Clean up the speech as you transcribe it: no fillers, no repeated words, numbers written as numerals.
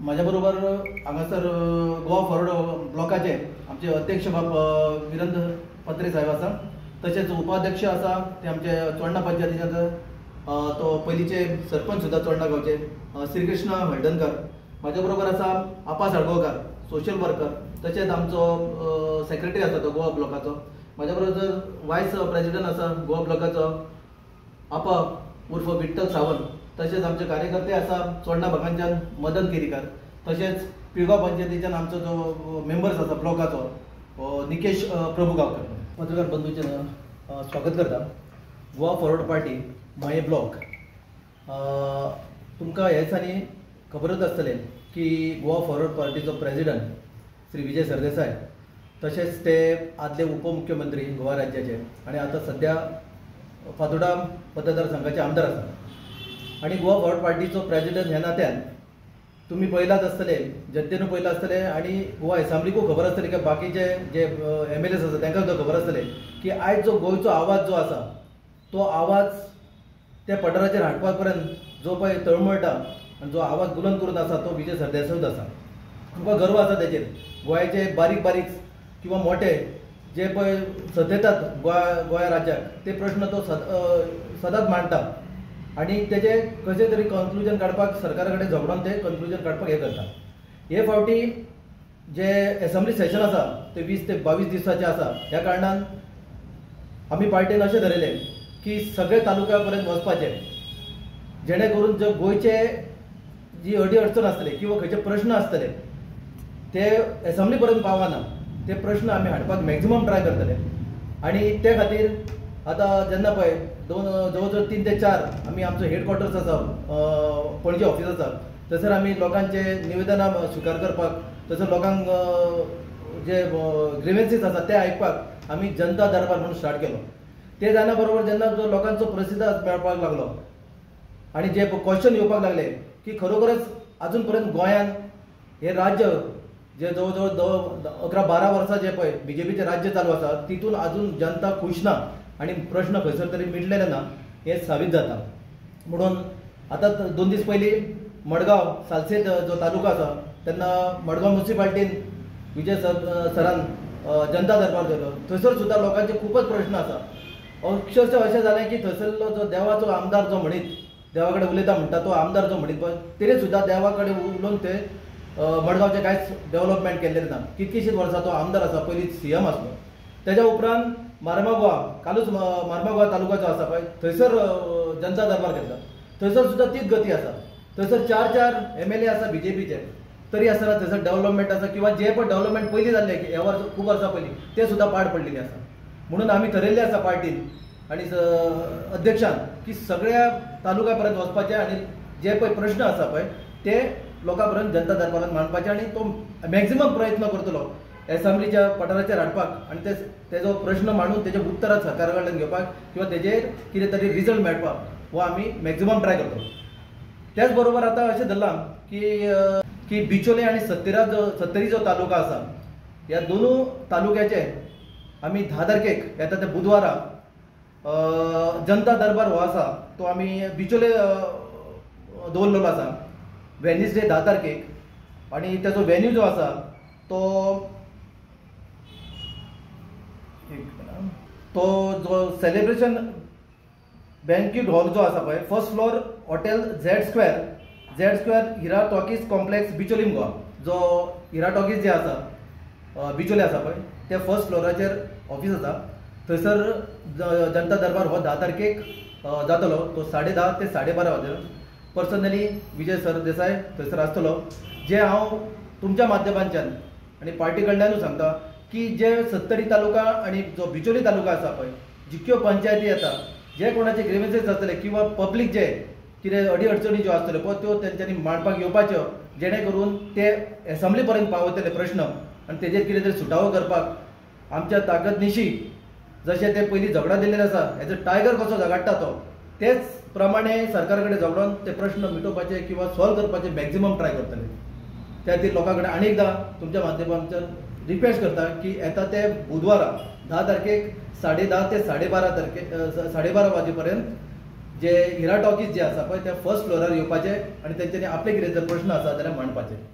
माझ्या बरोबर हांगासर गोवा फॉरवर्ड ब्लॉकाचे आमचे अध्यक्ष बाब वीरेंद्र पत्रे साहेब आसा, तसेच उपाध्यक्ष आसा ते आमचे चोडणा पंचायतीचे तो पयलींचे सरपंच सुद्धा चोडणा गांवचे श्रीकृष्ण हळदणकर. माझ्या बरोबर आसा आपा साळगांवकर, सोशल वर्कर. तसेच आमचो सेक्रेटरी आसा तो गोवा ब्लॉकाचो. माझ्या बरोबर वायस प्रेसिडेंट आसा गोवा ब्लॉकाचो आपा उर्फ विठ्ठल सावंत. तसेच आमचे कार्यकर्ते आसा चोडणा भागांच्यान मदन केरीकर. तसेच पिळगांव पंचायतीच्यान आमचो जो मेंबर्स आसा ब्लॉकाचो निकेश प्रभू गांवकर. पत्रकार बंधूचे स्वागत करता. गोवा फॉरवर्ड पार्टी माये ब्लॉक. तुमकां ह्या दिसांनी खबरच आसतलें की गोवा फॉरवर्ड पार्टीचो प्रेसिडेंट श्री विजय सरदेसाय, तसेच ते आदले उपमुख्यमंत्री गोवा राज्याचे आणि आता सध्या फातोर्डा मतदारसंघाचे आमदार आसा. आणि गोवा फॉरवर्ड पार्टीचो प्रेसिडेंट ह्या नात्यान तुम्ही पळयलाच आसतले, जनतेनूय पळयलां आसतलें आणि गोवा एसेंब्लीकूय खबर आसतली की बाकीचे जे MLAs आसा तांकां सुद्दां खबर आसतलें की आयज जो गोंयचो आवाज जो आसा तो आवाज त्या पठाराचेर हाडपा पर्यंत जो पळय तळमळटा आनी जो आवाज बुलंद करून आसा तो विजय सरदेसायूच आसा. तुमकां गर्व आसा तेचेर. गोंयाचे बारीक बारीक किंवा मोठे जे पळय सतयतात गोंया राज्याक ते प्रश्न तो सदांच मांडटा आणि तेजे कशें तरी कन्क्लुजन काडपाक सरकारा कडेन झगडोन ते कन्क्लुजन काडपाक हे करता. हे फावटी जे एसेंब्ली सेशन आसा ते 20 ते 22 दिसाचे आसा. ह्या कारणान आमी पार्टीन अशें धरयलें की सगळे तालुक्या पर्यंत वचपाचें, जेणे करून जे गोंयचे जी अडी अडचण आसतले किंवा खंयचे प्रश्न आसतले ते एसेंब्ली पर्यंत पावना ते प्रश्न आमी हाडपाक मॅक्झिमम ट्राय करतले. आणि ते खातीर आतां जेन्ना पळय जवळ 3 ते 4 आमी आमचो हेडक्वॉर्टर्स आसा पणजे ऑफिस आसा, थंयसर आमी लोकांचे निवेदनां स्विकार करपाक, थंयसर लोकांक जे ग्रिव्हन्सीस आसा ते आयकपाक आमी जनता दरबार म्हणून स्टार्ट केलो. ते जायना बरोबर जेन्ना जो लोकांचो प्रतिसाद मेळपाक लागलो आणि जे क्वेश्चन येवपाक लागले की खरोखरच अजून पर्यंत गोंयान हे राज्य जे जवळ 11-12 वर्सां जे पळय BJPचे राज्य चालू आसा तितून अजून जनता खुश ना आणि प्रश्न खंयसर तरी मिटलेले ना हे साबीत जाता. म्हणून आतां 2 दीस पयलीं मडगांव सालसेत जो तालुका आसा तेन्ना मडगांव म्युनिसिपालिटीन विजय सरान जनता दरबार केलो. थंयसर सुद्दां लोकांचे खूपच प्रश्न आसा. अक्षरशः अशें जालें की थंयसरलो जो देवाचो आमदार जो म्हणीत देवा कडेन उलयता म्हणटा तो आमदार जो म्हणीत पळय तेणे सुद्दां देवा कडेन उलोवन ते मडगांवचे कांयच डेव्हलपमेंट केल्लें ना. कितकीशींच वर्सां तो आमदार आसा, पयलीं CM आसलो. तेज्या उपरांत मार्मागोवा कालूच मार्मागोवा तालुका जो आसा पळय थंयसर जनता दरबार घेतला. थंयसर सुद्दां तीच गती आसा. थंयसर 4 MLA आसा BJPचे, तरी आसतना थंयसर डेव्हलपमेंट आसा किंवा जे पण डेव्हलपमेंट पयलीं जाल्ले ह्या खूब वर्सां पयलीं ते सुद्दां पाड पडलेले आसा. म्हणून आमी ठरयल्लें आसा पार्टीन आणि अध्यक्षान की सगळ्या तालुक्या पर्यंत वचपाचें आणि जे पळय प्रश्न आसा पळय ते लोकां पर्यंत जनता दरबारांत मांडपाचे आणि तो मॅक्झिमम प्रयत्न करतलो एसेंब्लीच्या पठाराचेर हाडपाक आणि तेजो प्रश्न मांडून तेजे उतरां सरकारा कडल्यान घेवपाक किंवा तेजेर कितें तरी रिजल्ट मेळपाक हो आमी मॅक्झिमम ट्राय करतलो. त्याच बरोबर आतां अशें धरलां की बिचोले आणि सत्तरी जो तालुका आसा ह्या दोनूय तालुक्याचे आमी 10 तारखेक येता ते बुधवारा जनता दरबार हो आसा तो आमी बिचोले दवरलेलो आसा वेनिसडे 10 तारखेक. आणि त्याचो वेन्यू जो आसा तो जो सेलिब्रेशन बँक्वेट हॉल जो आसा पळय first floor hotel Z square Hira talkies complex Bicholim Goa. जो हिरा टॉकीज जे आसा बिचोले आसा पळय ते फर्स्ट फ्लोराचेर ऑफिस आसा. थंयसर जनता दरबार हो 10 तारखेक जातलो. तो 10:30 ते 12:30 वाजेर. पर्सनली विजय सरदेसाय थंयसर आसतलो. जे हांव तुमच्या माध्यमांच्यान आणि पार्टी कडल्यानूच सांगता की जे सत्तरी तालुका आणि जो बिचोली तालुका आसा पळय जितक्यो पंचायती येता जे कोणाचे ग्रिव्हन्सीस आसतले किंवा पब्लीक जे कितें अडी अडचणी ज्यो आसतल्यो पळय त्यो तेंच्यांनी मांडपाक येवपाच्यो जेणे करून ते एसेंब्ली पर्यंत पावतले प्रश्न आणि तेजेर कितें तरी सुटावो करपाक आमच्या ताकद निशी जशें ते पयलीं झगडा दिल्लेले आसा एज अ टायगर कसो झगडटा तो तेच प्रमाणे सरकारा कडेन झगडोन ते प्रश्न मिटोवपाचे किंवा सॉल्व करपाचे मॅक्झिमम ट्राय करतले. त्या खातीर लोकां कडेन आनी एकदां तुमच्या माध्यमांतल्यान रिक्वेस्ट करता की येता ते बुधवारा 10 तारखेक 10:30 ते 12:30 वाजेपर्यंत जे हिरा टॉकीज जे आसा पळय त्या फर्स्ट फ्लोरार येवपाचे आनी तेंच्यांनी आपले कितें जर प्रश्न आसा जाल्यार मांडपाचे.